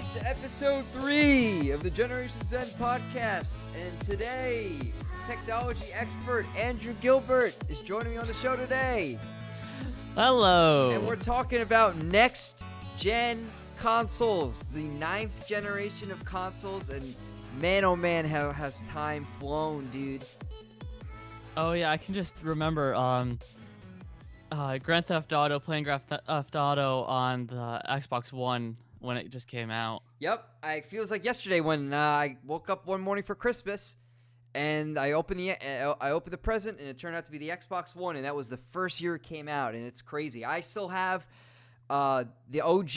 It's episode 3 of the Generation Zen podcast, and today, technology expert Andrew Gilbert is joining me on the show today. Hello. And we're talking about NextGen Consoles, the 9th generation of consoles, and man oh man, how has time flown, dude. Oh yeah, I can just remember Grand Theft Auto, playing Grand Theft Auto on the Xbox One when it just came out. Yep, it feels like yesterday when I woke up one morning for Christmas, and I opened the present, and it turned out to be the Xbox One, and that was the first year it came out, and it's crazy. I still have the OG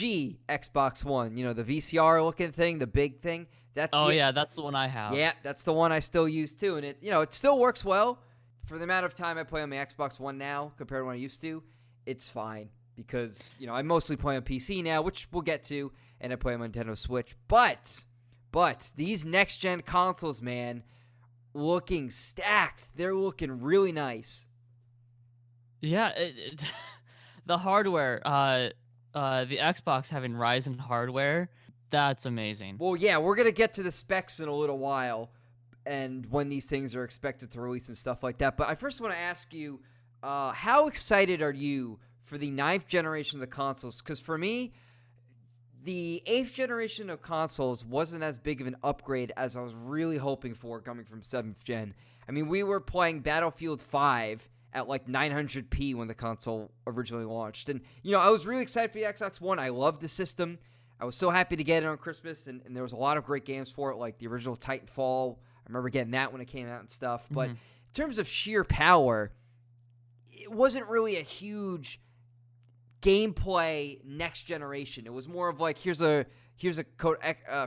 Xbox One, you know, the VCR looking thing, the big thing. That's the one I have. Yeah, that's the one I still use too, and it still works well. For the amount of time I play on my Xbox One now compared to when I used to, it's fine because, I mostly play on PC now, which we'll get to, and I play on Nintendo Switch. But these next-gen consoles, man, looking stacked. They're looking really nice. Yeah, the hardware, the Xbox having Ryzen hardware, that's amazing. Well, yeah, we're going to get to the specs in a little while, and when these things are expected to release and stuff like that. But I first want to ask you, how excited are you for the 9th generation of consoles? Because for me, the 8th generation of consoles wasn't as big of an upgrade as I was really hoping for coming from 7th gen. I mean, we were playing Battlefield 5 at like 900p when the console originally launched. And, I was really excited for the Xbox One. I loved the system. I was so happy to get it on Christmas, and there was a lot of great games for it, like the original Titanfall. I remember getting that when it came out and stuff. But in terms of sheer power, it wasn't really a huge gameplay next generation. It was more of like, here's a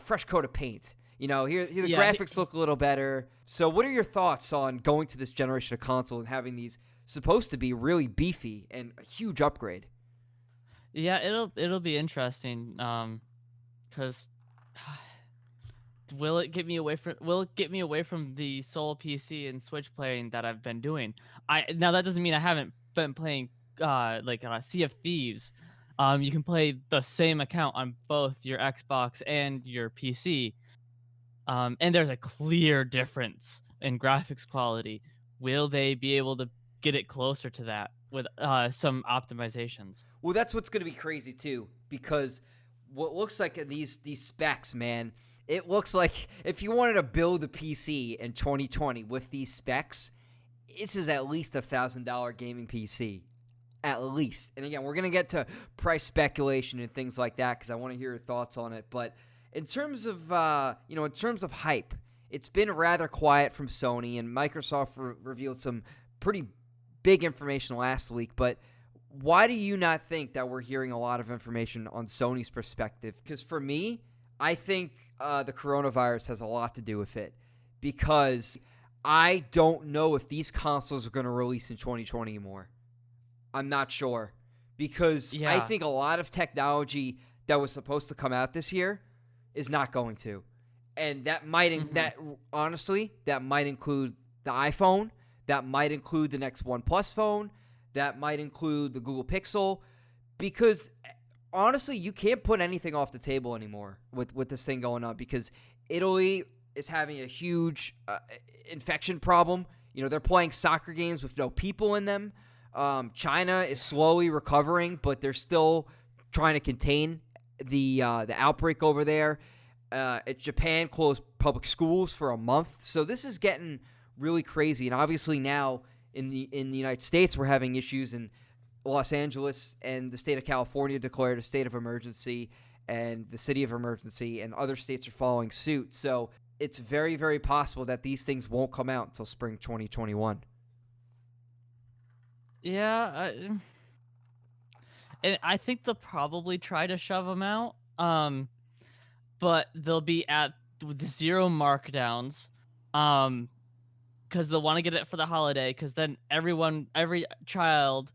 fresh coat of paint. Here the graphics look a little better. So what are your thoughts on going to this generation of console and having these supposed to be really beefy and a huge upgrade? Yeah, it'll be interesting, because will it get me away from the sole PC and Switch playing that I've been doing? Now that doesn't mean I haven't been playing Sea of Thieves. You can play the same account on both your Xbox and your PC, and there's a clear difference in graphics quality. Will they be able to get it closer to that with some optimizations? Well, that's what's going to be crazy too, because what looks like these specs, man, it looks like if you wanted to build a PC in 2020 with these specs, this is at least $1,000 gaming PC. At least. And again, we're going to get to price speculation and things like that because I want to hear your thoughts on it. But in terms of, hype, it's been rather quiet from Sony, and Microsoft revealed some pretty big information last week. But why do you not think that we're hearing a lot of information on Sony's perspective? Because for me, I think the coronavirus has a lot to do with it, because I don't know if these consoles are going to release in 2020 anymore. I'm not sure, because I think a lot of technology that was supposed to come out this year is not going to, and that might honestly include the iPhone, that might include the next OnePlus phone, that might include the Google Pixel, because honestly, you can't put anything off the table anymore with this thing going on, because Italy is having a huge infection problem. They're playing soccer games with no people in them. China is slowly recovering, but they're still trying to contain the outbreak over there. Japan closed public schools for a month, so this is getting really crazy. And obviously now in the United States, we're having issues in Los Angeles, and the state of California declared a state of emergency, and the city of emergency, and other states are following suit. So it's very, very possible that these things won't come out until spring 2021. Yeah, and I think they'll probably try to shove them out, but they'll be with zero markdowns, because they'll want to get it for the holiday, because then every child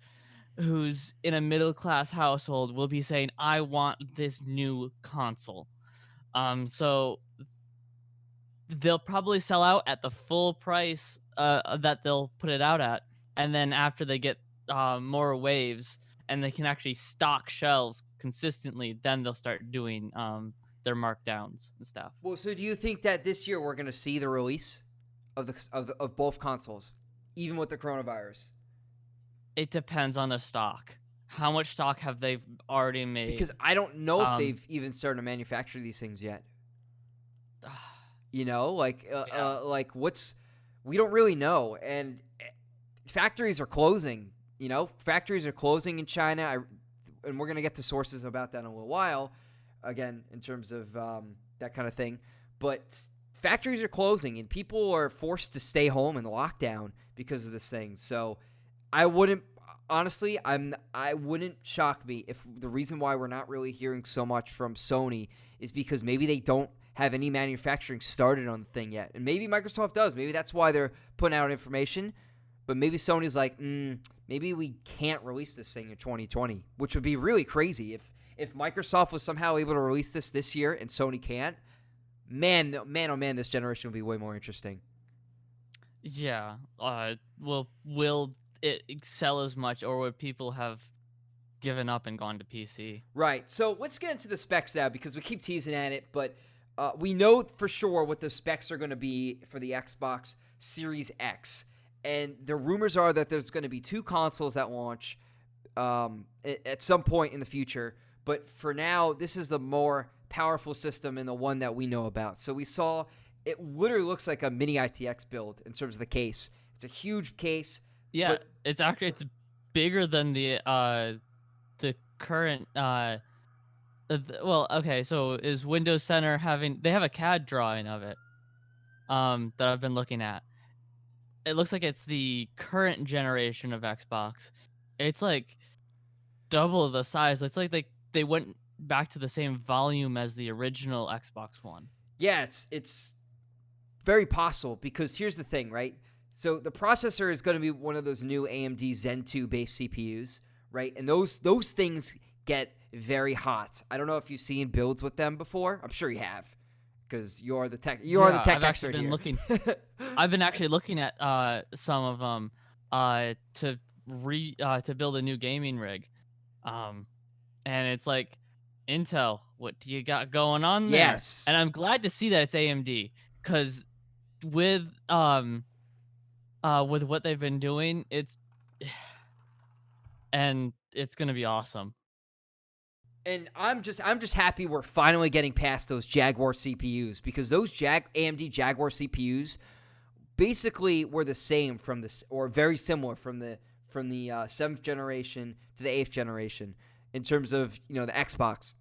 who's in a middle-class household will be saying, I want this new console. So they'll probably sell out at the full price that they'll put it out at. And then after they get more waves and they can actually stock shelves consistently, then they'll start doing their markdowns and stuff. Well, so do you think that this year we're going to see the release of both consoles, even with the coronavirus? It depends on the stock. How much stock have they already made? Because I don't know if they've even started to manufacture these things yet. You know, like we don't really know, and factories are closing. You know, factories are closing in China, and we're gonna get to sources about that in a little while. Again, in terms of that kind of thing, but factories are closing, and people are forced to stay home in lockdown because of this thing. So, I wouldn't shock me if the reason why we're not really hearing so much from Sony is because maybe they don't have any manufacturing started on the thing yet. And maybe Microsoft does. Maybe that's why they're putting out information. But maybe Sony's like, maybe we can't release this thing in 2020, which would be really crazy. If Microsoft was somehow able to release this year and Sony can't, man, oh man, this generation will be way more interesting. Yeah. Will it sell as much, or would people have given up and gone to PC? Right. So let's get into the specs now, because we keep teasing at it, but we know for sure what the specs are going to be for the Xbox Series X. And the rumors are that there's going to be 2 consoles that launch at some point in the future. But for now, this is the more powerful system and the one that we know about. So we saw it literally looks like a mini ITX build in terms of the case. It's a huge case. Yeah, it's bigger than the current. Okay, so is Windows Center they have a CAD drawing of it that I've been looking at. It looks like it's the current generation of Xbox. It's like double the size. It's like they went back to the same volume as the original Xbox One. Yeah, it's very possible, because here's the thing, right? So the processor is going to be one of those new AMD Zen 2 based CPUs, right? And those things get very hot. I don't know if you've seen builds with them before. I'm sure you have, because you are the tech. You are the tech expert here. I've been actually looking at some of them to build a new gaming rig, and it's like, Intel, what do you got going on there? Yes, and I'm glad to see that it's AMD, because with what they've been doing, it's gonna be awesome. And I'm just happy we're finally getting past those Jaguar CPUs, because those AMD Jaguar CPUs basically were the same or very similar from the 7th generation to the 8th generation in terms of, you know, the Xbox.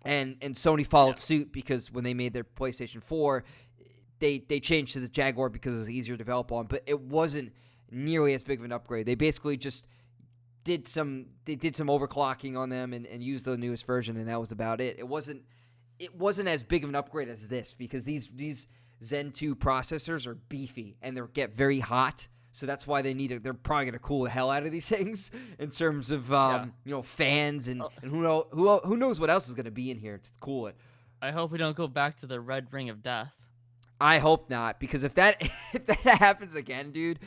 And Sony followed suit, because when they made their PlayStation 4, they changed to the Jaguar because it was easier to develop on, but it wasn't nearly as big of an upgrade. They basically just did some overclocking on them and used the newest version, and that was about it. It wasn't as big of an upgrade as this, because these Zen 2 processors are beefy and they get very hot. So that's why they're probably going to cool the hell out of these things in terms of you know, fans and who knows what else is going to be in here to cool it. I hope we don't go back to the red ring of death. I hope not, because if that happens again, dude,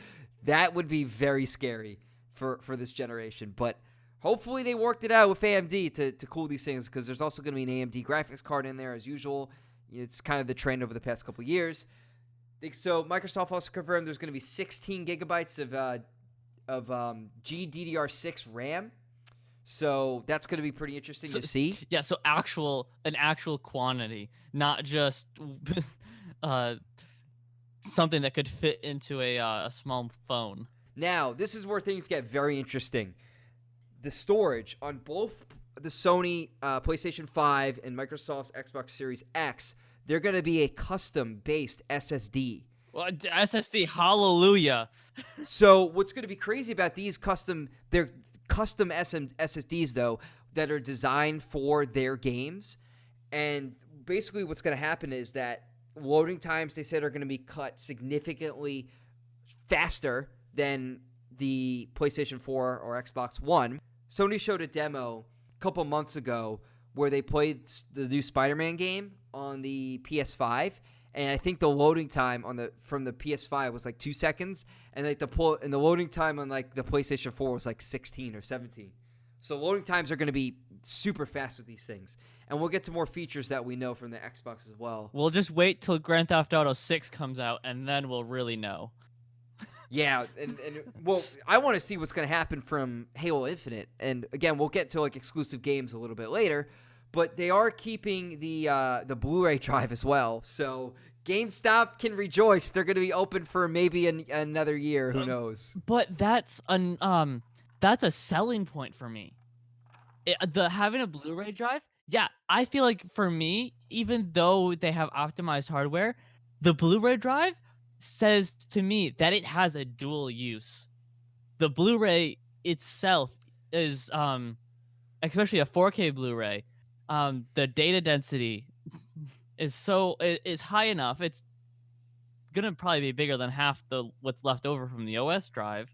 that would be very scary for this generation. But hopefully they worked it out with AMD to cool these things, because there's also going to be an AMD graphics card in there as usual. It's kind of the trend over the past couple of years. So Microsoft also confirmed there's going to be 16 gigabytes of GDDR6 RAM. So that's going to be pretty interesting to see. Yeah, so an actual quantity, not just something that could fit into a small phone. Now, this is where things get very interesting. The storage on both the Sony PlayStation 5 and Microsoft's Xbox Series X, they're going to be a custom-based SSD. Well, SSD, hallelujah. So what's going to be crazy about these they're custom SSDs, though, that are designed for their games. And basically what's going to happen is that loading times, they said, are going to be cut significantly faster than the PlayStation 4 or Xbox One. Sony showed a demo a couple months ago where they played the new Spider-Man game on the PS5, and I think the loading time from the PS5 was like 2 seconds, and like the loading time on like the PlayStation 4 was like 16 or 17. So loading times are going to be super fast with these things. And we'll get to more features that we know from the Xbox as well. We'll just wait till Grand Theft Auto 6 comes out, and then we'll really know. Yeah, and well, I want to see what's going to happen from Halo Infinite. And again, we'll get to like exclusive games a little bit later, but they are keeping the Blu-ray drive as well. So GameStop can rejoice. They're going to be open for maybe another year. Who knows? But that's a selling point for me. Having a Blu-ray drive, yeah, I feel like for me, even though they have optimized hardware, the Blu-ray drive says to me that it has a dual use. The Blu-ray itself is especially a 4K Blu-ray, the data density is high enough. It's gonna probably be bigger than half what's left over from the OS drive.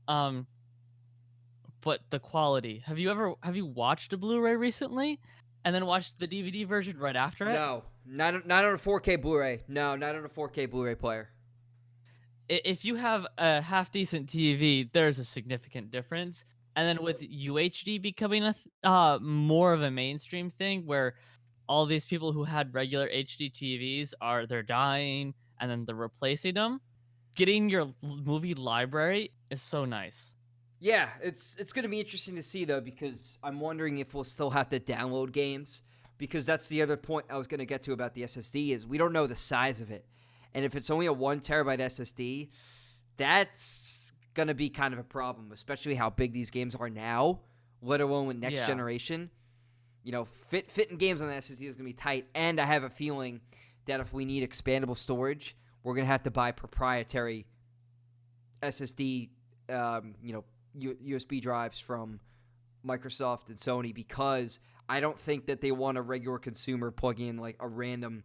But the quality. Have you watched a Blu-ray recently, and then watched the DVD version right after it? No, not on a 4K Blu-ray. No, not on a 4K Blu-ray player. If you have a half decent TV, there's a significant difference. And then with UHD becoming more of a mainstream thing, where all these people who had regular HD TVs they're dying, and then they're replacing them, getting your movie library is so nice. Yeah, it's going to be interesting to see, though, because I'm wondering if we'll still have to download games, because that's the other point I was going to get to about the SSD is we don't know the size of it. And if it's only a 1 terabyte SSD, that's going to be kind of a problem, especially how big these games are now, let alone with next generation. You know, fitting games on the SSD is going to be tight, and I have a feeling that if we need expandable storage, we're going to have to buy proprietary SSD, USB drives from Microsoft and Sony, because I don't think that they want a regular consumer plugging in like a random,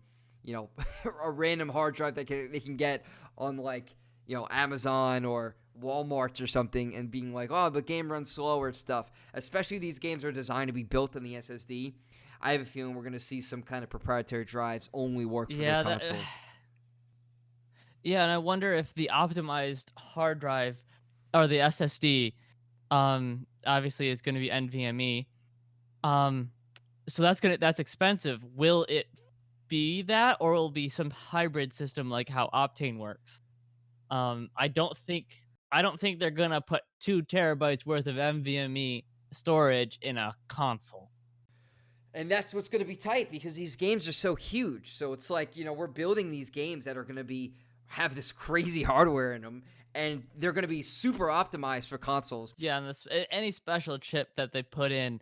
a random hard drive that they can get on like, Amazon or Walmart or something and being like, oh, the game runs slower and stuff. Especially these games are designed to be built on the SSD. I have a feeling we're going to see some kind of proprietary drives only work for the consoles. Yeah, and I wonder if the optimized hard drive or the SSD, obviously it's going to be NVMe. So that's expensive. Will it be that, or will it be some hybrid system like how Optane works? I don't think they're gonna put 2 terabytes worth of NVMe storage in a console. And that's what's going to be tight, because these games are so huge. So it's like, we're building these games that are going to have this crazy hardware in them, and they're going to be super optimized for consoles. Yeah, and any special chip that they put in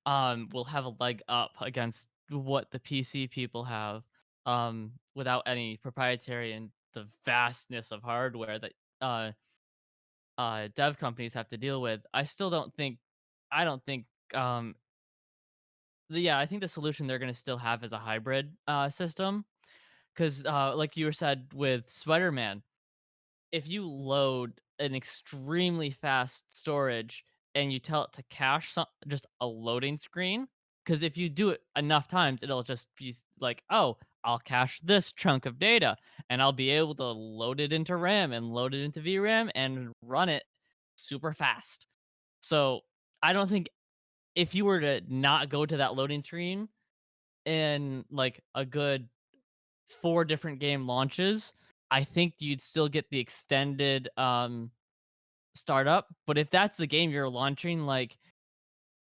will have a leg up against what the PC people have, without any proprietary and the vastness of hardware that dev companies have to deal with. I don't think I think the solution they're going to still have is a hybrid system, because like you said with Spider-Man, if you load an extremely fast storage and you tell it to cache just a loading screen, because if you do it enough times, it'll just be like, oh, I'll cache this chunk of data, and I'll be able to load it into RAM and load it into VRAM and run it super fast. So I don't think, if you were to not go to that loading screen in like a good 4 different game launches, I think you'd still get the extended startup. But if that's the game you're launching, like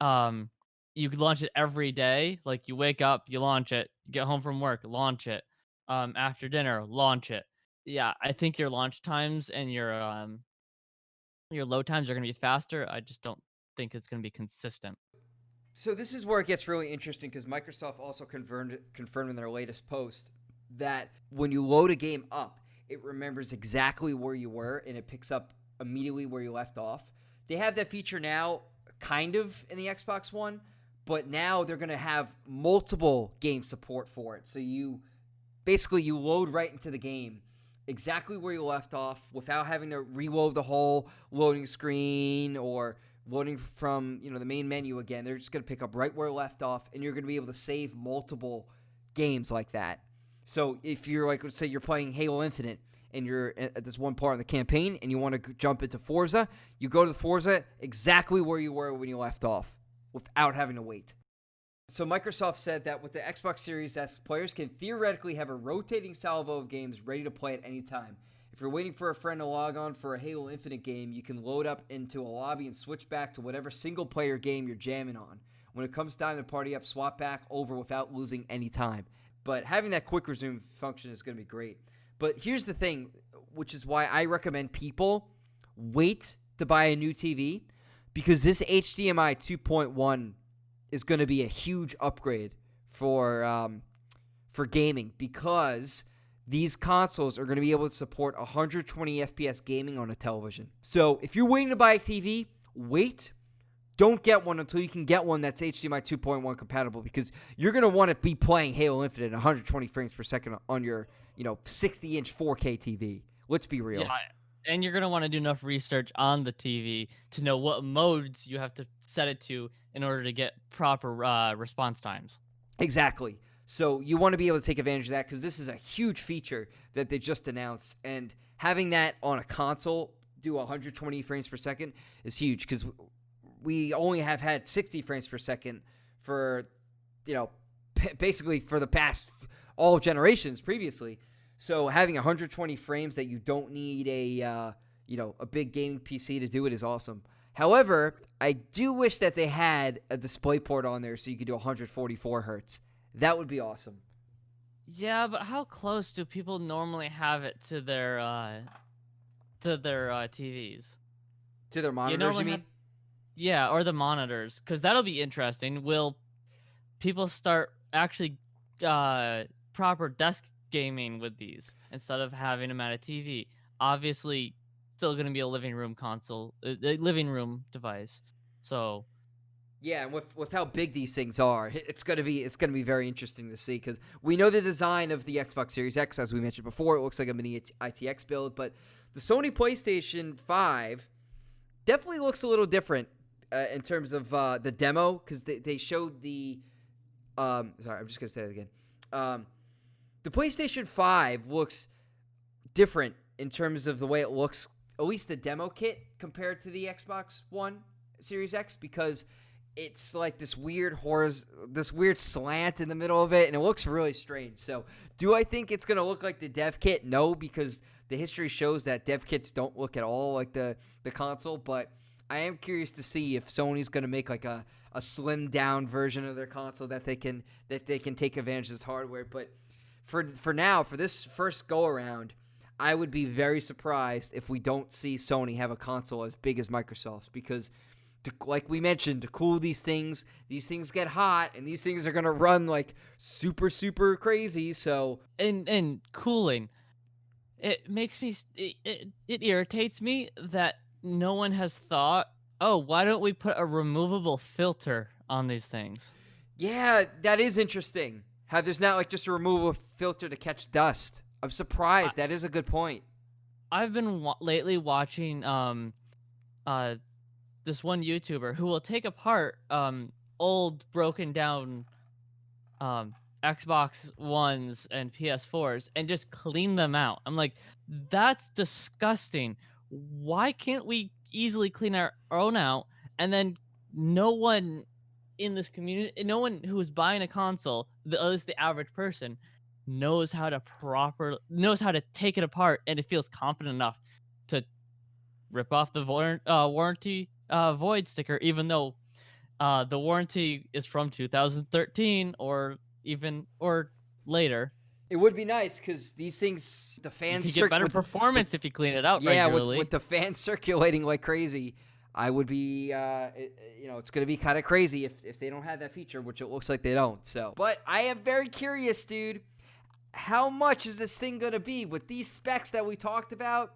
you could launch it every day. Like you wake up, you launch it, you get home from work, launch it. After dinner, launch it. Yeah, I think your launch times and your load times are going to be faster. I just don't think it's going to be consistent. So this is where it gets really interesting, because Microsoft also confirmed in their latest post that when you load a game up, it remembers exactly where you were and it picks up immediately where you left off. They have that feature now, kind of, in the Xbox One, but now they're going to have multiple game support for it. So you load right into the game exactly where you left off without having to reload the whole loading screen or loading from the main menu again. They're just going to pick up right where it left off, and you're going to be able to save multiple games like that. So if you're like, let's say you're playing Halo Infinite and you're at this one part of the campaign and you want to jump into Forza, you go to the Forza exactly where you were when you left off without having to wait. So Microsoft said that with the Xbox Series S, players can theoretically have a rotating salvo of games ready to play at any time. If you're waiting for a friend to log on for a Halo Infinite game, you can load up into a lobby and switch back to whatever single-player game you're jamming on. When it comes time to party up, swap back over without losing any time. But having that quick resume function is going to be great. But here's the thing, which is why I recommend people wait to buy a new TV, because this HDMI 2.1 is going to be a huge upgrade for gaming, because these consoles are going to be able to support 120 FPS gaming on a television. So if you're waiting to buy a TV, wait. Don't get one until you can get one that's HDMI 2.1 compatible, because you're going to want to be playing Halo Infinite at 120 frames per second on your 60-inch 4K TV. Let's be real. Yeah, and you're going to want to do enough research on the TV to know what modes you have to set it to in order to get proper response times. Exactly. So you want to be able to take advantage of that, because this is a huge feature that they just announced. And having that on a console do 120 frames per second is huge, because we only have had 60 frames per second for, basically for the past all generations previously. So having 120 frames that you don't need a big gaming PC to do it is awesome. However, I do wish that they had a DisplayPort on there so you could do 144 hertz. That would be awesome. Yeah, but how close do people normally have it to their TVs? To their monitors, you mean? Yeah, or the monitors, because that'll be interesting. Will people start actually proper desk gaming with these instead of having them at a TV? Obviously, still going to be a living room console, a living room device. So, yeah, and with how big these things are, it's gonna be very interesting to see, because we know the design of the Xbox Series X, as we mentioned before. It looks like a mini ITX build, but the Sony PlayStation 5 definitely looks a little different in terms of the demo, because they showed the sorry, I'm just gonna say it again. The PlayStation 5 looks different in terms of the way it looks, at least the demo kit, compared to the Xbox One Series X, because it's like this weird slant in the middle of it, and it looks really strange. So, do I think it's going to look like the dev kit? No, because the history shows that dev kits don't look at all like the console, but I am curious to see if Sony's going to make like a slimmed down version of their console that they can take advantage of this hardware. But for now, for this first go around, I would be very surprised if we don't see Sony have a console as big as Microsoft's, because like we mentioned, to cool these things get hot, and these things are going to run like super, super crazy. So and cooling, it makes me, it irritates me that no one has thought, oh, why don't we put a removable filter on these things? Yeah, that is interesting. How there's not like just a removable filter to catch dust. I'm surprised. That is a good point. I've been lately watching this one YouTuber who will take apart old broken down Xbox Ones and PS4s and just clean them out. I'm like, that's disgusting. Why can't we easily clean our own out, and then no one in this community, no one who is buying a console, at least the average person, knows how to take it apart, and it feels confident enough to rip off the warranty void sticker, even though the warranty is from 2013 or later. It would be nice, because these things, the fans you get better performance if you clean it out regularly. Yeah, with the fans circulating like crazy, I would be, it's going to be kind of crazy if they don't have that feature, which it looks like they don't. So, but I am very curious, dude. How much is this thing going to be with these specs that we talked about?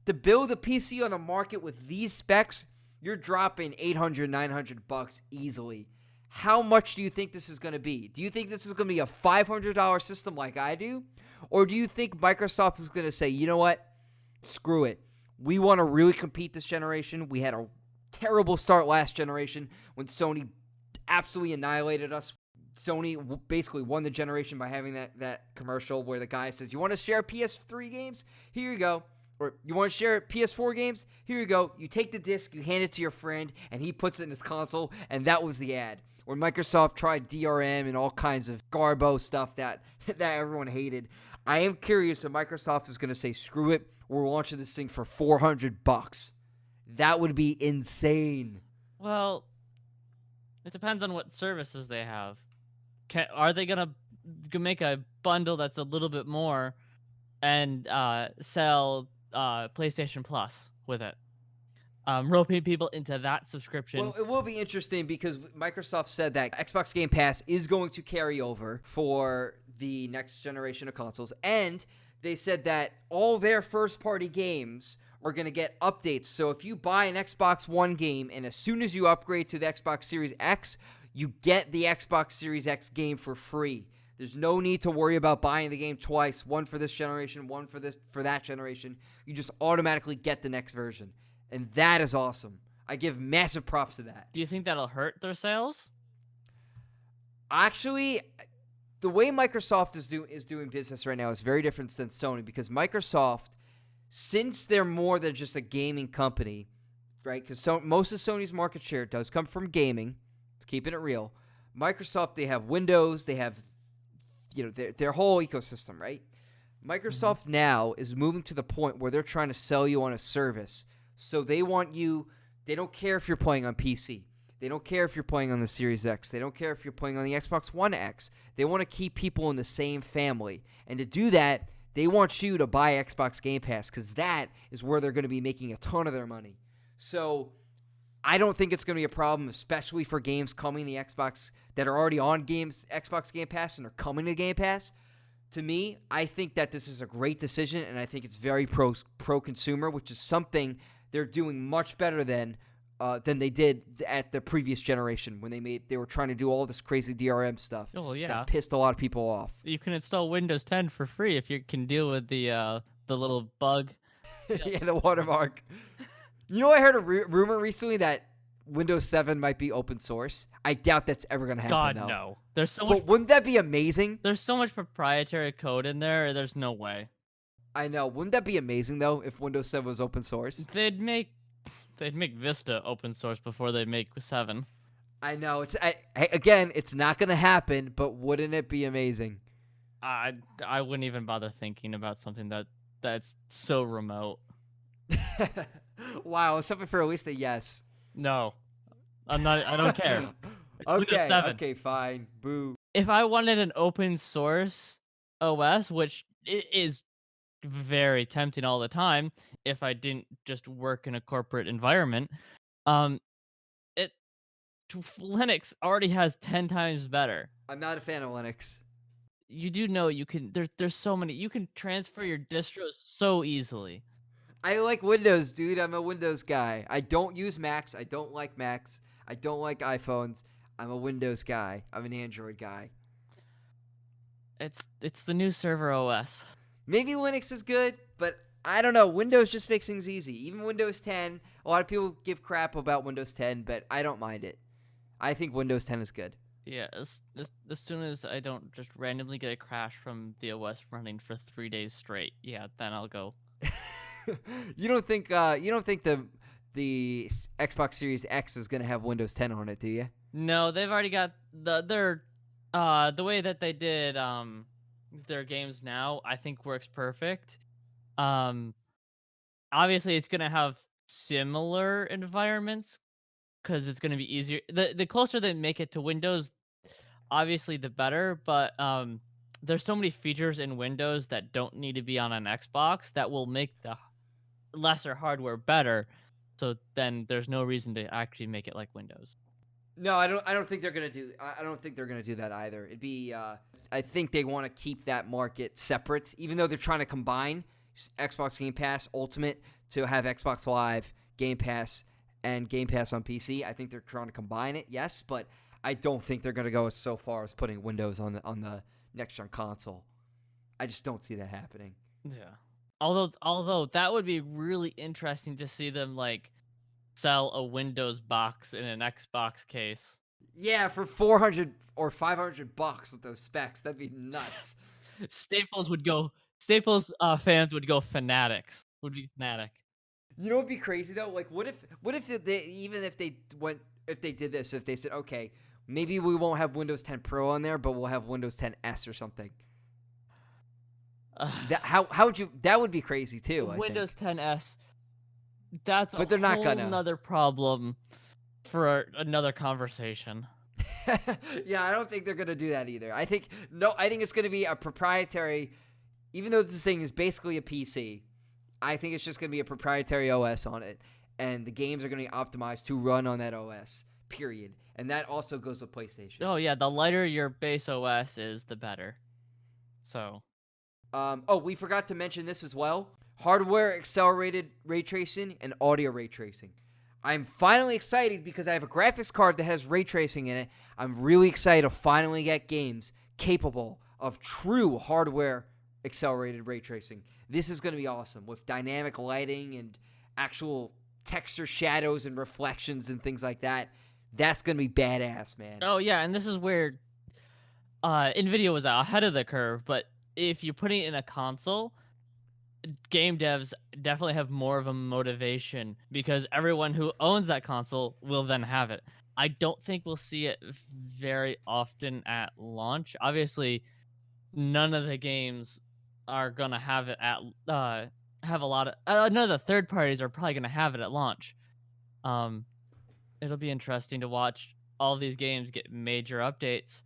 To build a PC on the market with these specs, you're dropping $800, $900 easily. How much do you think this is going to be? Do you think this is going to be a $500 system like I do? Or do you think Microsoft is going to say, you know what? Screw it. We want to really compete this generation. We had a terrible start last generation when Sony absolutely annihilated us. Sony basically won the generation by having that commercial where the guy says, you want to share PS3 games? Here you go. Or you want to share PS4 games? Here you go. You take the disc, you hand it to your friend, and he puts it in his console, and that was the ad. when Microsoft tried DRM and all kinds of garbo stuff that everyone hated. I am curious if Microsoft is going to say, screw it, we're launching this thing for $400. That would be insane. Well, it depends on what services they have. Are they gonna make a bundle that's a little bit more and sell PlayStation Plus with it? Roping people into that subscription. Well, it will be interesting because Microsoft said that Xbox Game Pass is going to carry over for the next generation of consoles, and they said that all their first-party games are going to get updates. So if you buy an Xbox One game and as soon as you upgrade to the Xbox Series X, you get the Xbox Series X game for free. There's no need to worry about buying the game twice, one for this generation, one for that generation. You just automatically get the next version. And that is awesome. I give massive props to that. Do you think that'll hurt their sales? Actually, the way Microsoft is doing business right now is very different than Sony, because Microsoft, since they're more than just a gaming company, right? Because most of Sony's market share does come from gaming. It's keeping it real. Microsoft, they have Windows, they have, their whole ecosystem, right? Microsoft now is moving to the point where they're trying to sell you on a service. So they want you, they don't care if you're playing on PC. They don't care if you're playing on the Series X. They don't care if you're playing on the Xbox One X. They want to keep people in the same family. And to do that, they want you to buy Xbox Game Pass, because that is where they're going to be making a ton of their money. So I don't think it's going to be a problem, especially for games coming the Xbox that are already on Xbox Game Pass and are coming to Game Pass. To me, I think that this is a great decision, and I think it's very pro-consumer, which is something they're doing much better than they did at the previous generation when they were trying to do all this crazy DRM stuff. Oh yeah, that pissed a lot of people off. You can install Windows 10 for free if you can deal with the little bug. Yeah, the watermark. You know, I heard a rumor recently that Windows 7 might be open source. I doubt that's ever going to happen. God, though. no. There's so But much. wouldn't that be amazing? There's so much proprietary code in there. There's no way. I know. Wouldn't that be amazing though if Windows 7 was open source? They'd make Vista open source before they make 7. I know. Again, it's not going to happen, but wouldn't it be amazing? I wouldn't even bother thinking about something that's so remote. Wow, something for at least a yes. No, I'm not. I don't care. Windows 7. Okay, fine. Boo. If I wanted an open source OS, which is very tempting all the time, if I didn't just work in a corporate environment, Linux already has 10 times better. I'm not a fan of Linux. You do know you can. There's so many. You can transfer your distros so easily. I like Windows, dude. I'm a Windows guy. I don't use Macs. I don't like Macs. I don't like iPhones. I'm a Windows guy. I'm an Android guy. It's the new server OS. Maybe Linux is good, but I don't know. Windows just makes things easy. Even Windows 10, a lot of people give crap about Windows 10, but I don't mind it. I think Windows 10 is good. Yeah, as soon as I don't just randomly get a crash from the OS running for 3 days straight, yeah, then I'll go. You don't think the Xbox Series X is gonna have Windows 10 on it, do you? No, they've already got the way that they did their games now, I think works perfect. Obviously it's gonna have similar environments because it's gonna be easier. The closer they make it to Windows, obviously the better. But there's so many features in Windows that don't need to be on an Xbox that will make the lesser hardware better. So then there's no reason to actually make it like Windows. No, I don't think they're gonna do. I don't think they're gonna do that either. It'd be. I think they want to keep that market separate, even though they're trying to combine Xbox Game Pass Ultimate to have Xbox Live, Game Pass, and Game Pass on PC. I think they're trying to combine it, yes, but I don't think they're gonna go so far as putting Windows on the NextGen console. I just don't see that happening. Yeah. Although that would be really interesting to see them like sell a Windows box in an Xbox case. Yeah, for $400 or $500 with those specs, that'd be nuts. Staples fans would go fanatics. Would be fanatic. You know what'd be crazy though? Like, what if they did this? If they said, okay, Maybe we won't have Windows 10 Pro on there, but we'll have Windows 10 S or something. How would you? That would be crazy too. Windows 10s. That's but a they're not whole gonna. nother problem for another conversation. Yeah, I don't think they're gonna do that either. I think it's gonna be a proprietary. Even though this thing is basically a PC, I think it's just gonna be a proprietary OS on it, and the games are gonna be optimized to run on that OS. Period. And that also goes with PlayStation. Oh yeah, the lighter your base OS is, the better. So. We forgot to mention this as well. Hardware accelerated ray tracing and audio ray tracing. I'm finally excited because I have a graphics card that has ray tracing in it. I'm really excited to finally get games capable of true hardware accelerated ray tracing. This is going to be awesome with dynamic lighting and actual texture shadows and reflections and things like that. That's going to be badass, man. Oh yeah, and this is where NVIDIA was ahead of the curve, but if you're putting it in a console, game devs definitely have more of a motivation because everyone who owns that console will then have it. I don't think we'll see it very often at launch. Obviously, none of the games are gonna have it at have a lot of none of the third parties are probably gonna have it at launch. It'll be interesting to watch all these games get major updates.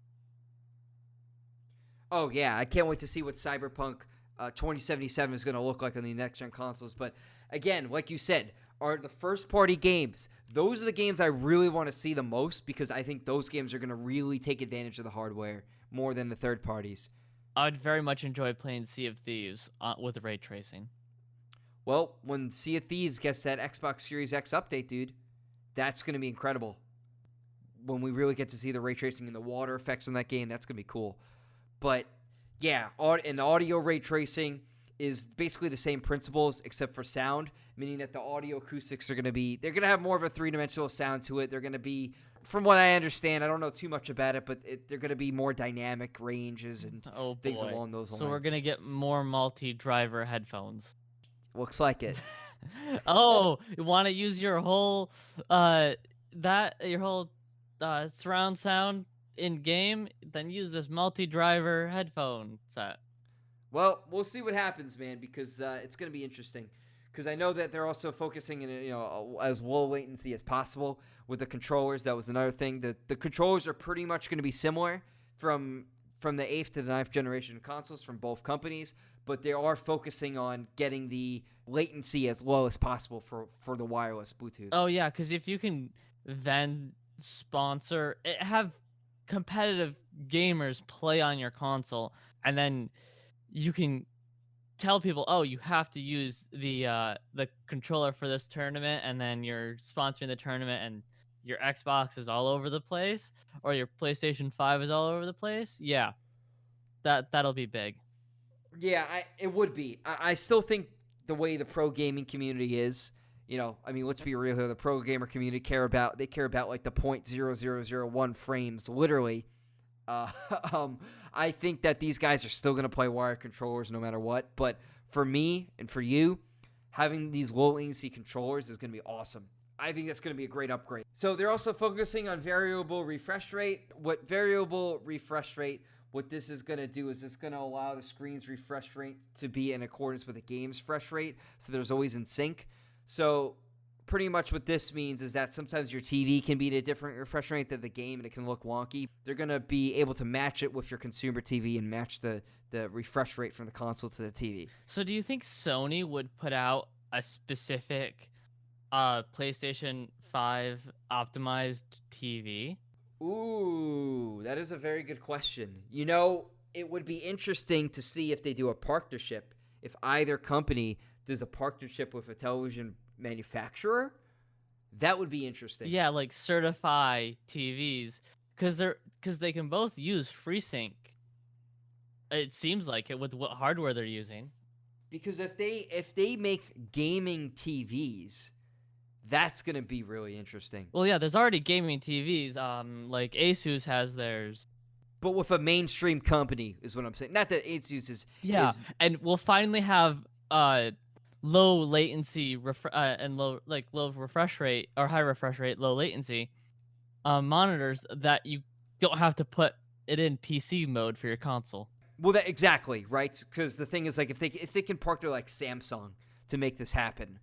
Oh yeah, I can't wait to see what Cyberpunk 2077 is going to look like on the next-gen consoles. But again, like you said, are the first-party games. Those are the games I really want to see the most because I think those games are going to really take advantage of the hardware more than the third parties. I'd very much enjoy playing Sea of Thieves with ray tracing. Well, when Sea of Thieves gets that Xbox Series X update, dude, that's going to be incredible. When we really get to see the ray tracing and the water effects in that game, that's going to be cool. But yeah, and the audio ray tracing is basically the same principles except for sound, meaning that the audio acoustics are going to they're going to have more of a three-dimensional sound to it. They're going to be, from what I understand, I don't know too much about it, but they're going to be more dynamic ranges and things along those lines. So we're going to get more multi-driver headphones. Looks like it. Oh, you want to use your whole surround sound in game, then use this multi-driver headphone set. Well, we'll see what happens, man, because it's going to be interesting. Because I know that they're also focusing in, as low latency as possible with the controllers. That was another thing. The controllers are pretty much going to be similar from the 8th to the 9th generation consoles from both companies, but they are focusing on getting the latency as low as possible for the wireless Bluetooth. Oh yeah, because if you can then have competitive gamers play on your console, and then you can tell people, oh, you have to use the controller for this tournament, and then you're sponsoring the tournament, and your Xbox is all over the place, or your PlayStation 5 is all over the place. Yeah, that'll be big. Yeah, it would be. I still think the way the pro gaming community is, let's be real here. The pro gamer community care about like the 0.0001 frames, literally. I think that these guys are still going to play wired controllers no matter what. But for me and for you, having these low latency controllers is going to be awesome. I think that's going to be a great upgrade. So they're also focusing on variable refresh rate. What this is going to do is it's going to allow the screen's refresh rate to be in accordance with the game's refresh rate. So there's always in sync. So pretty much what this means is that sometimes your TV can be at a different refresh rate than the game, and it can look wonky. They're going to be able to match it with your consumer TV and match the refresh rate from the console to the TV. So do you think Sony would put out a specific PlayStation 5 optimized TV? Ooh, that is a very good question. It would be interesting to see if they do a partnership, if either company does a partnership with a television manufacturer. That would be interesting. Yeah, like certify TVs, because they can both use FreeSync. It seems like it with what hardware they're using. Because if they make gaming TVs, that's gonna be really interesting. Well, yeah, there's already gaming TVs. Like Asus has theirs. But with a mainstream company is what I'm saying. Not that Asus is. Yeah, and we'll finally have low latency and low refresh rate, or high refresh rate, low latency monitors that you don't have to put it in PC mode for your console. Well, that exactly, right? Because the thing is, like, if they can partner like Samsung to make this happen,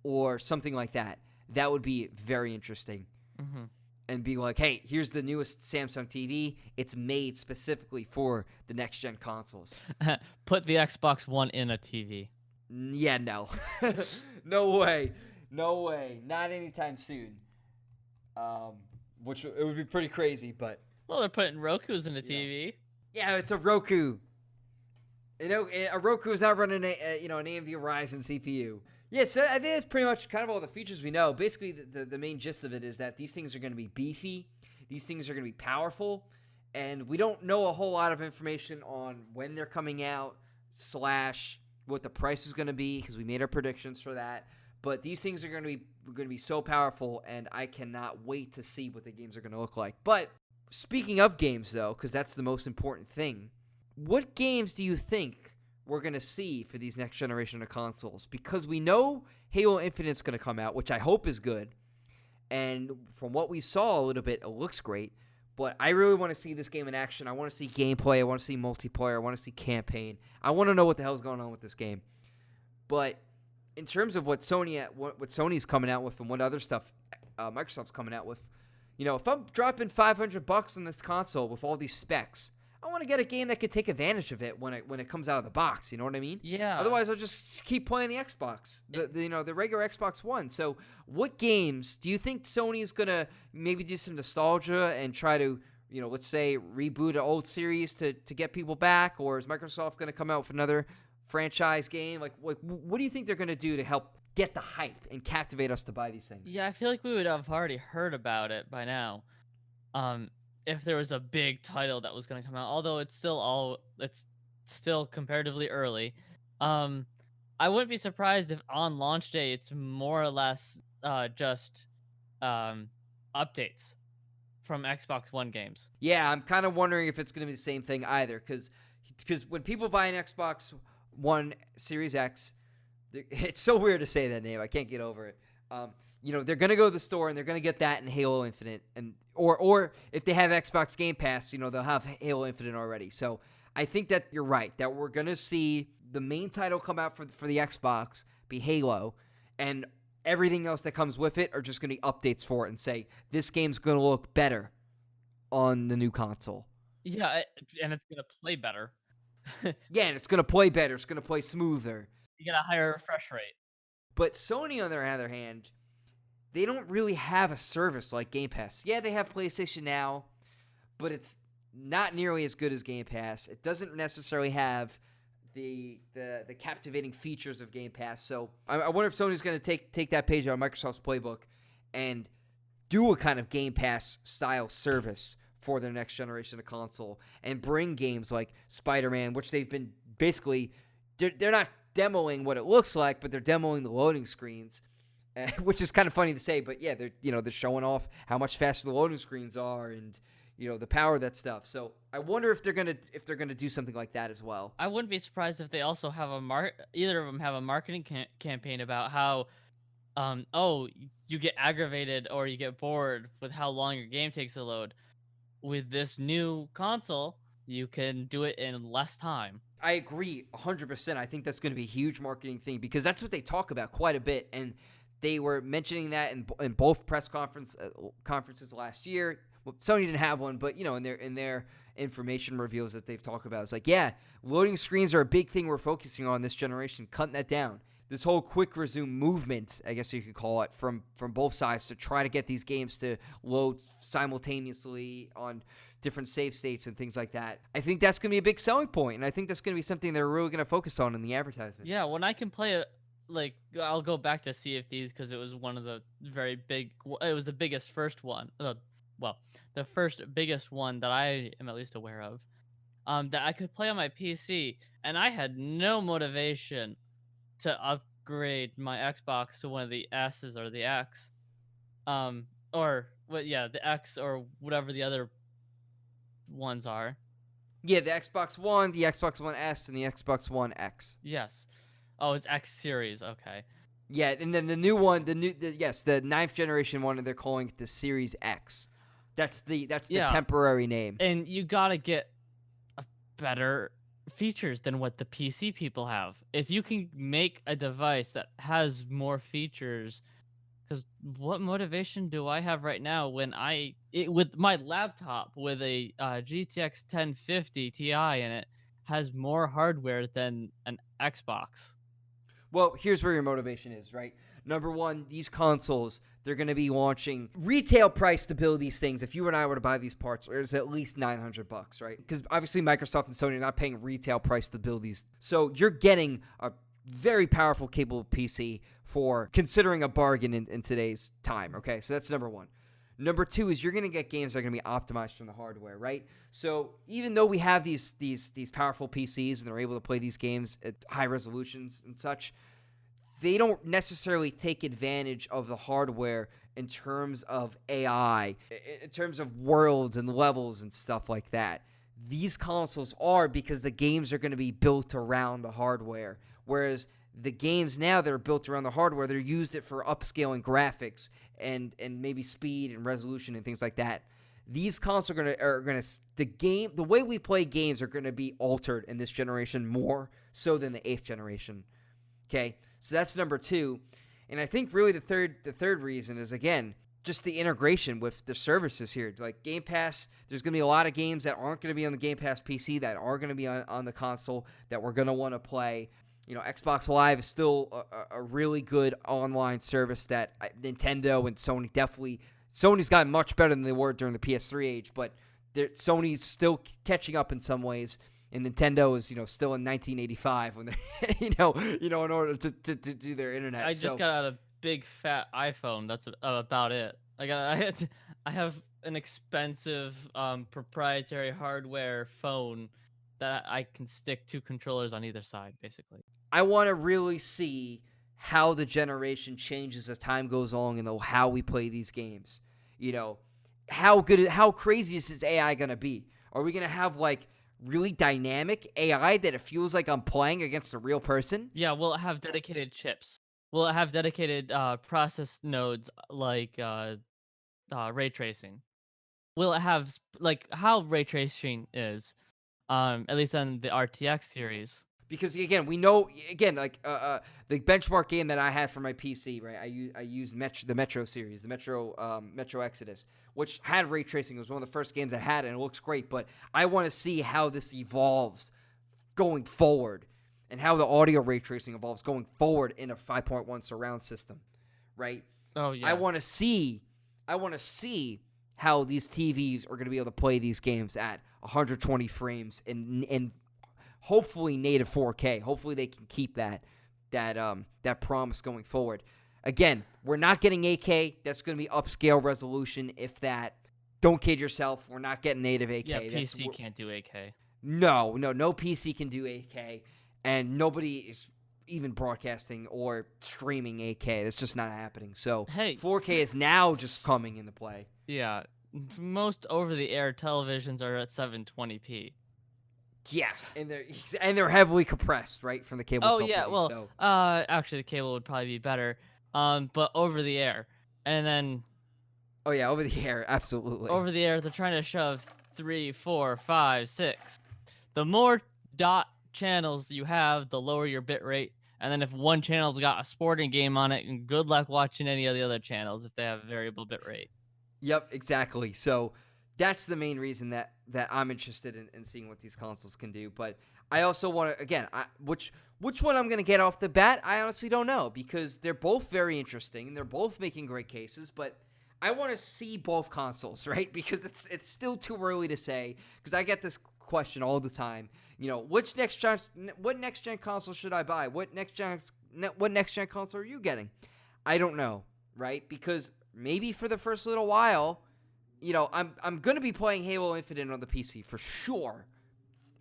or something like that, that would be very interesting. Mm-hmm. And be like, hey, here's the newest Samsung TV. It's made specifically for the next-gen consoles. Put the Xbox One in a TV. Yeah, no. No way. No way. Not anytime soon. Which it would be pretty crazy, but... Well, they're putting Roku's in a TV. Yeah, it's a Roku. You know, a Roku is not running an AMD Ryzen CPU. Yeah, so I think that's pretty much kind of all the features we know. Basically, the main gist of it is that these things are going to be beefy. These things are going to be powerful. And we don't know a whole lot of information on when they're coming out / what the price is going to be, because we made our predictions for that. But these things are going to be so powerful, and I cannot wait to see what the games are going to look like. But speaking of games, though, because that's the most important thing, what games do you think we're going to see for these next generation of consoles? Because we know Halo Infinite's going to come out, which I hope is good. And from what we saw a little bit, it looks great. But I really want to see this game in action. I want to see gameplay. I want to see multiplayer. I want to see campaign. I want to know what the hell's going on with this game. But in terms of what Sony's coming out with and what other stuff Microsoft's coming out with, you know, if I'm dropping $500 on this console with all these specs, I want to get a game that could take advantage of it when it comes out of the box. You know what I mean? Yeah. Otherwise, I'll just keep playing the Xbox, the regular Xbox One. So, what games do you think Sony is gonna maybe do some nostalgia and try to, you know, let's say reboot an old series to get people back, or is Microsoft gonna come out with another franchise game? Like, what do you think they're gonna do to help get the hype and captivate us to buy these things? Yeah, I feel like we would have already heard about it by now. If there was a big title that was going to come out, although it's still comparatively early. I wouldn't be surprised if on launch day it's more or less just updates from Xbox One games. Yeah, I'm kind of wondering if it's going to be the same thing either, because when people buy an Xbox One Series X, it's so weird to say that name. I can't get over it. You know, they're going to go to the store and they're going to get that in Halo Infinite, and or if they have Xbox Game Pass, you know, they'll have Halo Infinite already. So I think that you're right, that we're going to see the main title come out for the Xbox be Halo, and everything else that comes with it are just going to be updates for it and say, this game's going to look better on the new console. Yeah, and it's going to play better. Yeah, and it's going to play better. It's going to play smoother. You get a higher refresh rate. But Sony, on their other hand, they don't really have a service like Game Pass. Yeah, they have PlayStation Now, but it's not nearly as good as Game Pass. It doesn't necessarily have the captivating features of Game Pass. So I wonder if Sony's going to take that page out of Microsoft's playbook and do a kind of Game Pass style service for their next generation of console and bring games like Spider-Man, which they've been basically they're not demoing what it looks like, but they're demoing the loading screens. Which is kind of funny to say, but yeah, they're showing off how much faster the loading screens are and, you know, the power of that stuff. So I wonder if they're gonna do something like that as well. I wouldn't be surprised if they also have either of them have a marketing campaign about how, you get aggravated or you get bored with how long your game takes to load. With this new console, you can do it in less time. I agree 100%. I think that's going to be a huge marketing thing because that's what they talk about quite a bit, and they were mentioning that in both press conferences last year. Well, Sony didn't have one, but, you know, in their information reveals that they've talked about, it's like, yeah, loading screens are a big thing we're focusing on this generation, cutting that down. This whole quick resume movement, I guess you could call it, from both sides to try to get these games to load simultaneously on different save states and things like that. I think that's going to be a big selling point, and I think that's going to be something they're really going to focus on in the advertisement. Yeah, when I can play it, like, I'll go back to Sea of Thieves because it was one of the it was the biggest first one. The first biggest one that I am at least aware of, that I could play on my PC, and I had no motivation to upgrade my Xbox to one of the S's or the X, the X or whatever the other ones are. Yeah, the Xbox One, the Xbox One S, and the Xbox One X. Yes. Oh, it's X series. Okay. Yeah, and then the new one, the ninth generation one, they're calling it the Series X. That's the Yeah. temporary name. And you gotta get better features than what the PC people have. If you can make a device that has more features, because what motivation do I have right now when with my laptop with a GTX 1050 Ti in it has more hardware than an Xbox? Well, here's where your motivation is, right? Number one, these consoles, they're going to be launching retail price to build these things. If you and I were to buy these parts, there's at least $900, right? Because obviously Microsoft and Sony are not paying retail price to build these. So you're getting a very powerful, capable PC for considering a bargain in today's time, okay? So that's number one. Number two is you're going to get games that are going to be optimized from the hardware, right? So even though we have these powerful PCs and they're able to play these games at high resolutions and such, they don't necessarily take advantage of the hardware in terms of AI, in terms of worlds and levels and stuff like that. These consoles are, because the games are going to be built around the hardware, whereas the games now that are built around the hardware, they're used it for upscaling graphics and maybe speed and resolution and things like that. These consoles the way we play games are gonna be altered in this generation more so than the 8th generation. Okay, so that's number two, and I think really the third reason is, again, just the integration with the services here. Like Game Pass, there's going to be a lot of games that aren't going to be on the Game Pass PC that are going to be on the console that we're going to want to play. You know, Xbox Live is still a really good online service that Nintendo and Sony Sony's gotten much better than they were during the PS3 age, but Sony's still catching up in some ways, and Nintendo is, still in 1985 when they, in order to do their internet. I just got out a big fat iPhone. That's about it. I have an expensive proprietary hardware phone that I can stick 2 controllers on either side, basically. I want to really see how the generation changes as time goes along and how we play these games. How crazy is this AI going to be? Are we going to have, really dynamic AI that it feels like I'm playing against a real person? Yeah, will it have dedicated chips? Will it have dedicated process nodes like ray tracing? Will it have, how ray tracing is, at least on the RTX series? Because, again, we know, the benchmark game that I had for my PC, right? I used the Metro series, the Metro Exodus, which had ray tracing. It was one of the first games I had, and it looks great. But I want to see how this evolves going forward and how the audio ray tracing evolves going forward in a 5.1 surround system, right? Oh, yeah. I want to see how these TVs are going to be able to play these games at 120 frames and hopefully native 4K. Hopefully they can keep that promise going forward. Again, we're not getting 8K. That's going to be upscale resolution, if that. Don't kid yourself. We're not getting native 8K. Yeah, PC can't do 8K. No PC can do 8K, and nobody is even broadcasting or streaming 8K. That's just not happening. So hey, 4K is now just coming into play. Yeah, most over-the-air televisions are at 720p. Yeah, and they're heavily compressed, right, from the cable company. Yeah, well, so. Actually, the cable would probably be better, but over the air, and then. Oh yeah, over the air, absolutely. Over the air, they're trying to shove 3, 4, 5, 6. The more dot channels you have, the lower your bit rate, and then if one channel's got a sporting game on it, and good luck watching any of the other channels if they have variable bit rate. Yep, exactly. So that's the main reason that I'm interested in seeing what these consoles can do. But I also want to, again, which one I'm going to get off the bat, I honestly don't know, because they're both very interesting and they're both making great cases. But I want to see both consoles, right? Because it's still too early to say, because I get this question all the time. What next gen console should I buy? What next gen console are you getting? I don't know, right? Because maybe for the first little while, I'm going to be playing Halo Infinite on the PC for sure.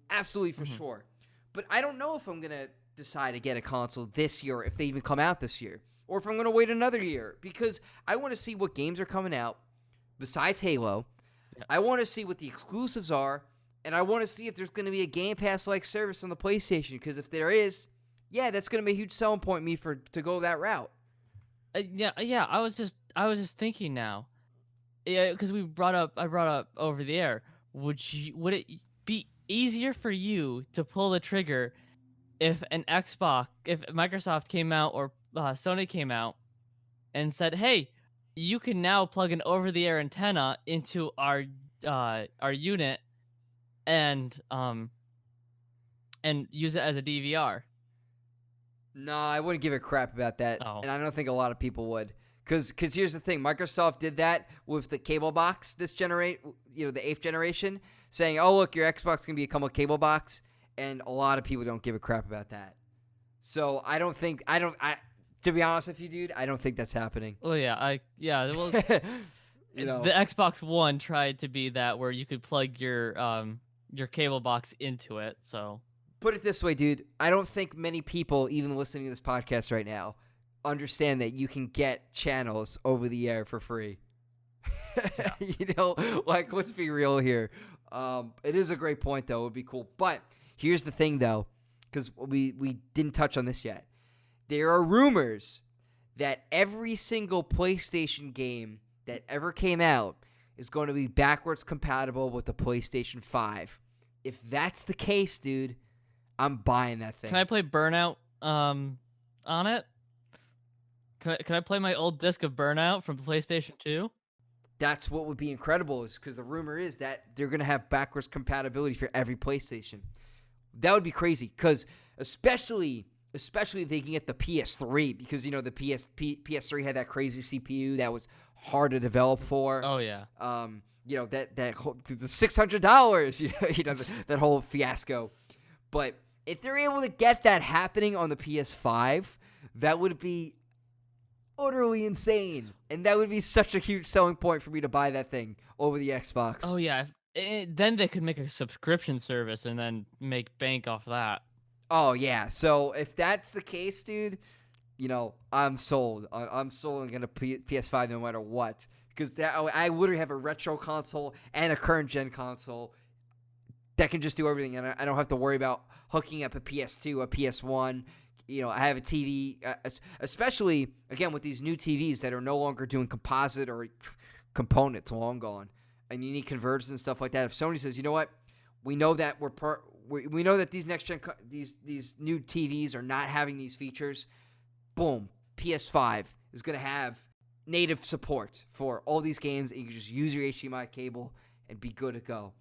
Absolutely for sure. But I don't know if I'm going to decide to get a console this year, if they even come out this year, or if I'm going to wait another year, because I want to see what games are coming out besides Halo. Yeah. I want to see what the exclusives are, and I want to see if there's going to be a Game Pass-like service on the PlayStation, because if there is, yeah, that's going to be a huge selling point to go that route. Yeah. I was just thinking now. Yeah, because I brought up over the air. Would it be easier for you to pull the trigger if if Microsoft came out or Sony came out and said, "Hey, you can now plug an over-the-air antenna into our unit and and use it as a DVR." No, I wouldn't give a crap about that, Oh, and I don't think a lot of people would. Because here's the thing, Microsoft did that with the cable box the 8th generation, saying, "Oh look, your Xbox can become a cable box," and a lot of people don't give a crap about that. So to be honest with you, dude, I don't think that's happening. well, well, You know, the Xbox One tried to be that where you could plug your cable box into it. So put it this way, dude. I don't think many people, even listening to this podcast right now, understand that you can get channels over the air for free. Yeah. Like, let's be real here. It is a great point, though. It would be cool. But here's the thing, though, because we didn't touch on this yet. There are rumors that every single PlayStation game that ever came out is going to be backwards compatible with the PlayStation 5. If that's the case, dude, I'm buying that thing. can I play Burnout on it? Can I play my old disc of Burnout from PlayStation 2? That's what would be incredible, is because the rumor is that they're going to have backwards compatibility for every PlayStation. That would be crazy, because especially if they can get the PS3, because, the PS3 had that crazy CPU that was hard to develop for. Oh yeah. That whole, the $600, that whole fiasco. But if they're able to get that happening on the PS5, that would be utterly insane, and that would be such a huge selling point for me to buy that thing over the Xbox. Oh yeah. Then they could make a subscription service and then make bank off that. Oh yeah. So if that's the case, dude, I'm sold. I'm sold on getting a PS5 no matter what, because I literally have a retro console and a current gen console that can just do everything, and I don't have to worry about hooking up a PS2, a PS1. I have a TV, especially, again, with these new TVs that are no longer doing composite or components, long gone, and you need converters and stuff like that. If Sony says, you know what, we know that we know that these next-gen, these new TVs are not having these features, boom, PS5 is going to have native support for all these games, and you can just use your HDMI cable and be good to go.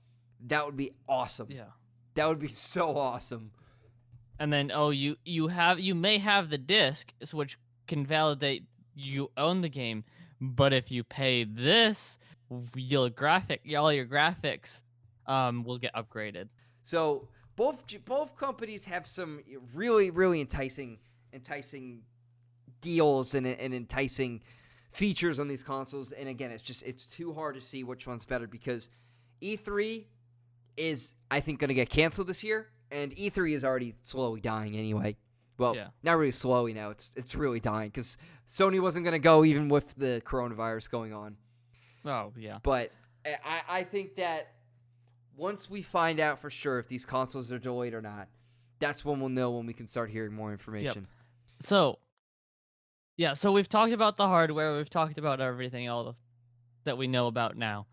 That would be awesome. Yeah. That would be so awesome. And then you may have the disc, which can validate you own the game, but if you pay this, all your graphics will get upgraded. So both companies have some really, really enticing deals and enticing features on these consoles. And again, it's too hard to see which one's better, because E3 is, I think, going to get canceled this year. And E3 is already slowly dying anyway. Well, Yeah. Not really slowly now. It's really dying, because Sony wasn't going to go even with the coronavirus going on. Oh, yeah. But I think that once we find out for sure if these consoles are delayed or not, that's when we'll know, when we can start hearing more information. So we've talked about the hardware. We've talked about everything that we know about now.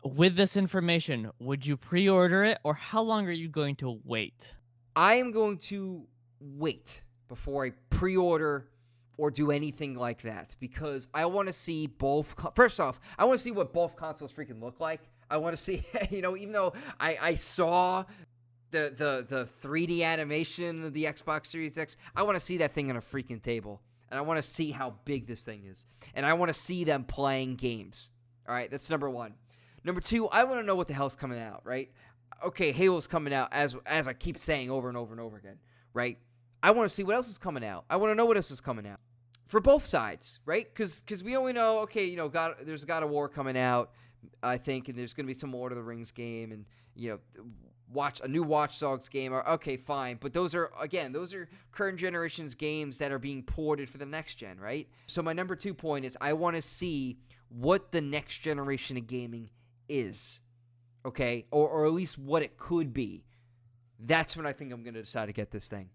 With this information, would you pre-order it, or how long are you going to wait? I am going to wait before I pre-order or do anything like that, because I want to see both. First off, I want to see what both consoles freaking look like. I want to see, even though I saw the 3D animation of the Xbox Series X, I want to see that thing on a freaking table, and I want to see how big this thing is, and I want to see them playing games. All right, that's number one. Number two, I want to know what the hell's coming out, right? Okay, Halo's coming out, as I keep saying over and over and over again, right? I want to see what else is coming out. I want to know what else is coming out for both sides, right? Because we only know, okay, there's God of War coming out, I think, and there's going to be some Lord of the Rings game, and a new Watch Dogs game. Okay, fine, but those are current generation's games that are being ported for the next gen, right? So my number 2 point is, I want to see what the next generation of gaming is, okay, or at least what it could be. That's when I think I'm going to decide to get this thing,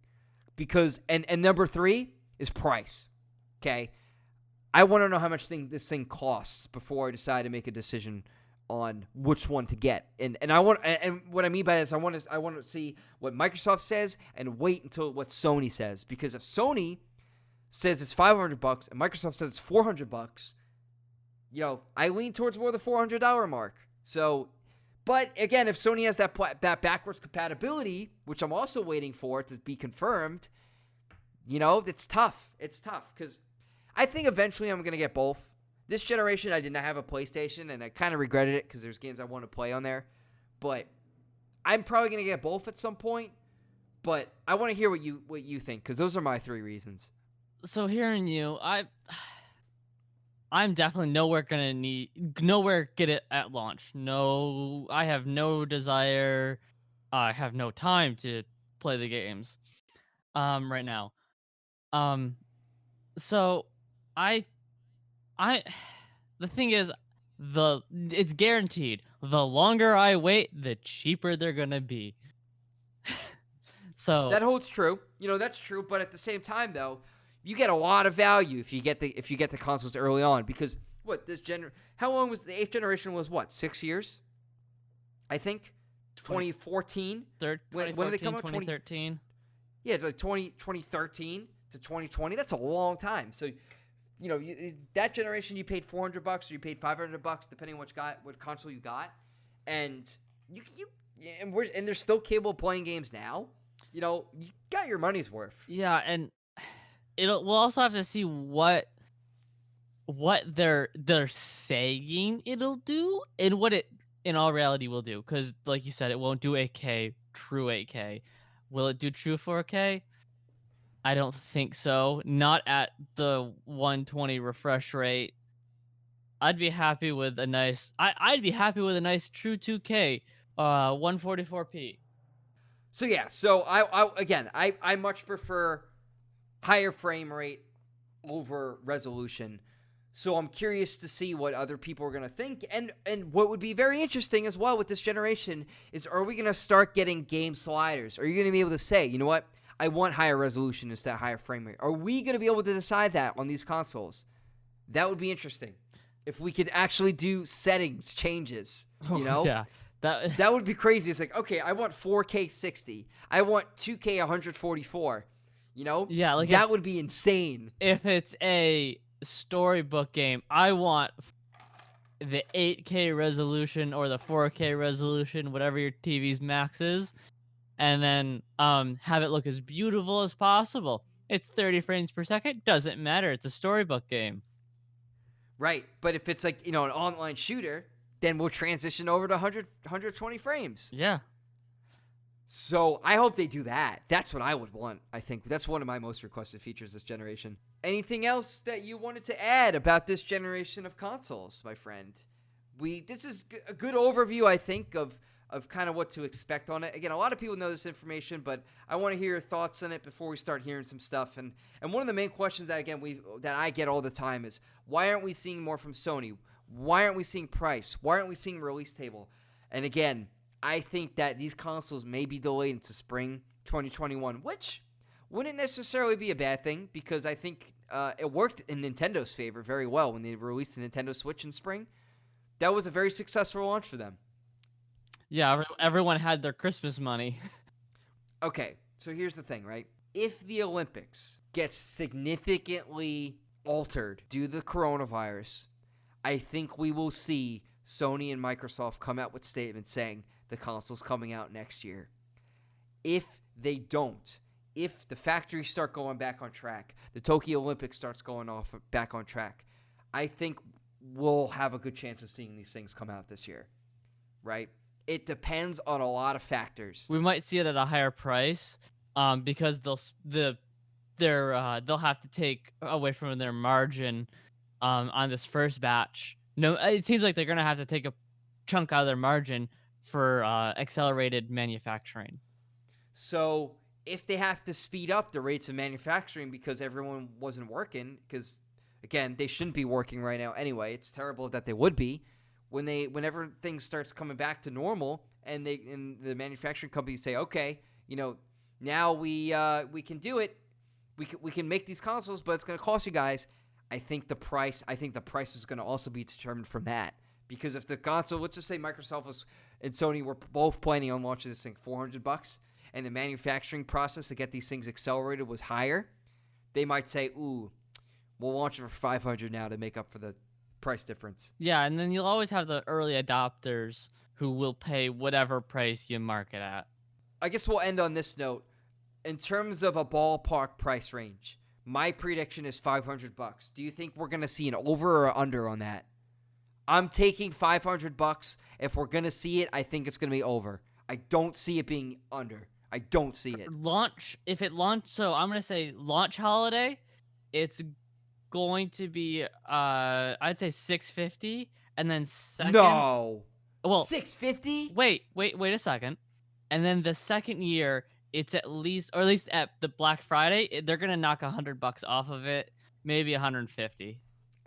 because and number 3 is price. Okay, I want to know how much this thing costs before I decide to make a decision on which one to get. And what I mean by this, I want to see what Microsoft says and wait until what Sony says, because if Sony says it's $500 and Microsoft says it's $400, I lean towards more the $400 mark. So, but again, if Sony has that backwards compatibility, which I'm also waiting for to be confirmed, it's tough. It's tough because I think eventually I'm going to get both. This generation, I did not have a PlayStation, and I kind of regretted it because there's games I want to play on there. But I'm probably going to get both at some point. But I want to hear what you think, because those are my 3 reasons. So hearing you, I'm definitely nowhere get it at launch. No, I have no desire. I have no time to play the games right now. So I the thing is, it's guaranteed. The longer I wait, the cheaper they're gonna be. So that holds true. That's true. But at the same time, though, you get a lot of value if you get the consoles early on, because how long was the 8th generation? Was what, 6 years? I think 2014. When did they come out? 2013. Yeah, it's like 2013 to 2020. That's a long time. So, that generation you paid $400 or you paid $500, depending on what console you got, and and they're still capable of playing games now. You got your money's worth. Yeah, and we'll also have to see what they're saying it'll do and what it in all reality will do, because like you said, it won't do 8K, true 8K. Will it do true 4K? I don't think so. Not at the 120 refresh rate. I'd be happy with a nice true 2K 144p. So yeah, I much prefer higher frame rate over resolution. So I'm curious to see what other people are going to think. And what would be very interesting as well with this generation is, are we going to start getting game sliders? Are you going to be able to say, you know what, I want higher resolution instead of higher frame rate? Are we going to be able to decide that on these consoles? That would be interesting. If we could actually do settings changes, Yeah. That would be crazy. It's like, okay, I want 4K 60. I want 2K 144. Yeah, like that would be insane. If it's a storybook game, I want the 8K resolution or the 4K resolution, whatever your TV's max is, and then have it look as beautiful as possible. It's 30 frames per second, doesn't matter. It's a storybook game. Right, but if it's like, an online shooter, then we'll transition over to 120 frames. Yeah. So I hope they do that. That's what I would want. I think that's one of my most requested features this generation. Anything else that you wanted to add about this generation of consoles, my friend? This is a good overview, I think, of kind of what to expect on it. Again, a lot of people know this information, but I want to hear your thoughts on it before we start hearing some stuff. And one of the main questions that I get all the time is, why aren't we seeing more from Sony? Why aren't we seeing price? Why aren't we seeing release table? And again, I think that these consoles may be delayed into spring 2021, which wouldn't necessarily be a bad thing, because I think it worked in Nintendo's favor very well when they released the Nintendo Switch in spring. That was a very successful launch for them. Yeah, everyone had their Christmas money. Okay, so here's the thing, right? If the Olympics gets significantly altered due to the coronavirus, I think we will see Sony and Microsoft come out with statements saying the console's coming out next year. If they don't, if the factories start going back on track, the Tokyo Olympics starts going back on track, I think we'll have a good chance of seeing these things come out this year, right? It depends on a lot of factors. We might see it at a higher price, because they'll have to take away from their margin on this first batch. No, it seems like they're gonna have to take a chunk out of their margin for accelerated manufacturing. So if they have to speed up the rates of manufacturing because everyone wasn't working, because again, they shouldn't be working right now anyway. It's terrible that they would be. Whenever things starts coming back to normal, and the manufacturing companies say, okay, now we can do it. We can make these consoles, but it's going to cost you guys. I think the price is going to also be determined from that. Because if the console, let's just say Microsoft and Sony were both planning on launching this thing $400, and the manufacturing process to get these things accelerated was higher, they might say, ooh, we'll launch it for $500 now to make up for the price difference. Yeah, and then you'll always have the early adopters who will pay whatever price you mark it at. I guess we'll end on this note. In terms of a ballpark price range, my prediction is $500. Do you think we're going to see an over or under on that? I'm taking $500. If we're going to see it, I think it's going to be over. I don't see it being under. I don't see it. So I'm going to say launch holiday, it's going to be, I'd say $650, and then second... No! Well, $650? Wait a second. And then the second year, it's at least at the Black Friday, they're going to knock $100 off of it, maybe $150.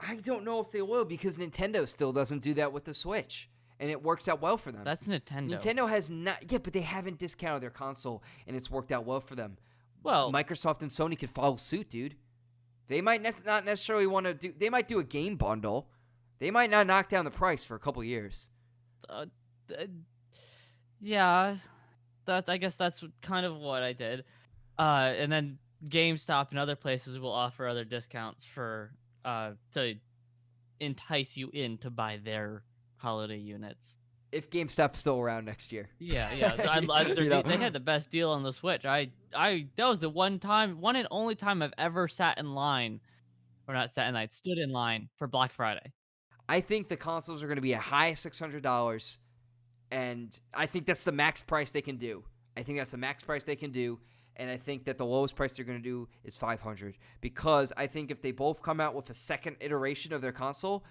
I don't know if they will, because Nintendo still doesn't do that with the Switch, and it works out well for them. That's Nintendo. Nintendo has not, yeah, but they haven't discounted their console, and it's worked out well for them. Well, Microsoft and Sony could follow suit, dude. They might not necessarily want to do. They might do a game bundle. They might not knock down the price for a couple years. Yeah, I guess that's kind of what I did. And then GameStop and other places will offer other discounts for to entice you in to buy their holiday units. If GameStop's still around next year. Yeah. They had the best deal on the Switch. That was the one and only time I've ever sat in line, or not sat in line, stood in line for Black Friday. I think the consoles are going to be a high $600, and I think that's the max price they can do. And I think that the lowest price they're going to do is $500, because I think if they both come out with a second iteration of their console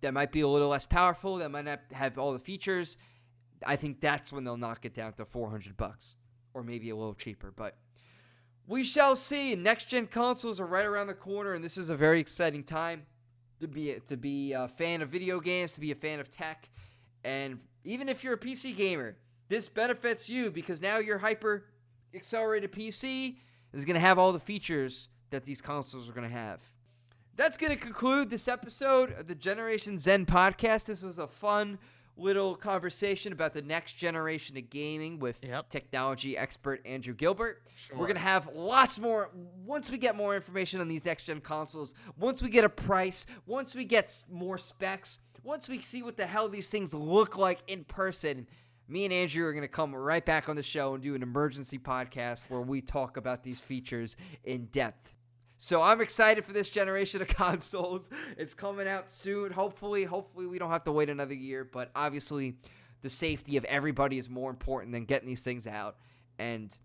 that might be a little less powerful, that might not have all the features, I think that's when they'll knock it down to $400, or maybe a little cheaper. But we shall see. NextGen consoles are right around the corner, and this is a very exciting time to be a fan of video games, to be a fan of tech. And even if you're a PC gamer, this benefits you, because now your hyper accelerated PC is going to have all the features that these consoles are going to have. That's going to conclude this episode of the Generation Zen podcast. This was a fun little conversation about the next generation of gaming with technology expert Andrew Gilbert. Sure. We're going to have lots more once we get more information on these next-gen consoles, once we get a price, once we get more specs, once we see what the hell these things look like in person. Me and Andrew are going to come right back on the show and do an emergency podcast where we talk about these features in depth. So I'm excited for this generation of consoles. It's coming out soon. Hopefully we don't have to wait another year. But obviously, the safety of everybody is more important than getting these things out. And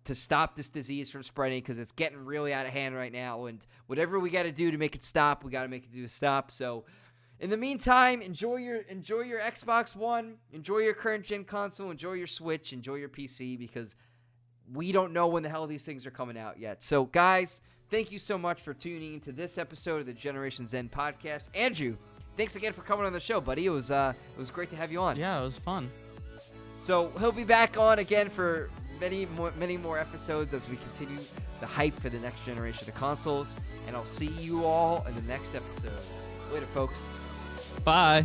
to stop this disease from spreading, because it's getting really out of hand right now. And whatever we got to do to make it stop, we got to make it do to stop. So in the meantime, enjoy your Xbox One, enjoy your current gen console, enjoy your Switch, enjoy your PC, because we don't know when the hell these things are coming out yet. So guys, thank you so much for tuning into this episode of the Generation Zen podcast. Andrew, thanks again for coming on the show, buddy. It was great to have you on. Yeah, it was fun. So he'll be back on again for many more episodes as we continue the hype for the next generation of consoles. And I'll see you all in the next episode. Later, folks. Bye.